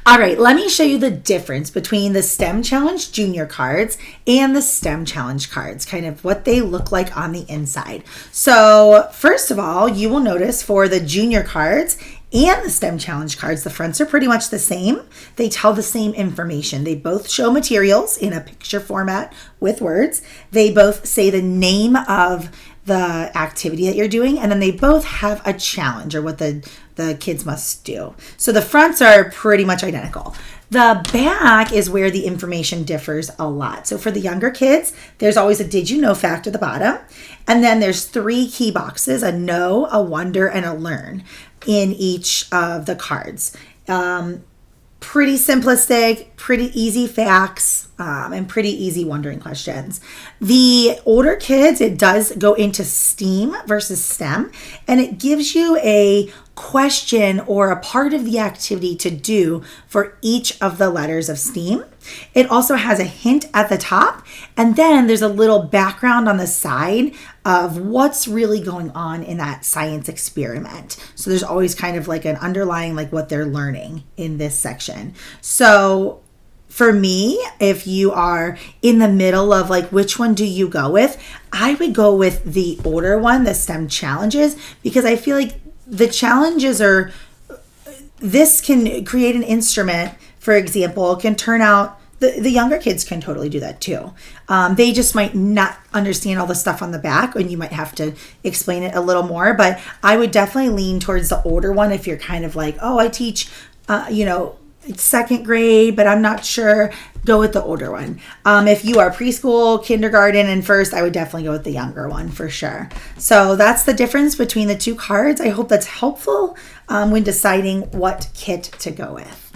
All right, let me show you the difference between the STEM Challenge Junior cards and the STEM Challenge cards, kind of what they look like on the inside. So first of all, you will notice for the junior cards and the STEM Challenge cards, the fronts are pretty much the same. They tell the same information. They both show materials in a picture format with words. They both say the name of the activity that you're doing, and then they both have a challenge or what the kids must do. So the fronts are pretty much identical. The back is where the information differs a lot. So for the younger kids, there's always a did you know fact at the bottom. And then there's 3 key boxes, a know, a wonder, and a learn in each of the cards. Pretty simplistic, pretty easy facts, and pretty easy wondering questions. The older kids, it does go into STEAM versus STEM, and it gives you a question or a part of the activity to do for each of the letters of STEAM. It also has a hint at the top, and then there's a little background on the side of what's really going on in that science experiment. So there's always kind of like an underlying like what they're learning in this section. So for me, if you are in the middle of like which one do you go with, I would go with the older one, the STEM Challenges, because I feel like the challenges are, this can create an instrument, for example, can turn out, the younger kids can totally do that too. They just might not understand all the stuff on the back, and you might have to explain it a little more, but I would definitely lean towards the older one if you're kind of like, oh, I teach, it's 2nd grade, but I'm not sure, go with the older one. If you are preschool, kindergarten, and first, I would definitely go with the younger one for sure. So that's the difference between the 2 cards. I hope that's helpful when deciding what kit to go with.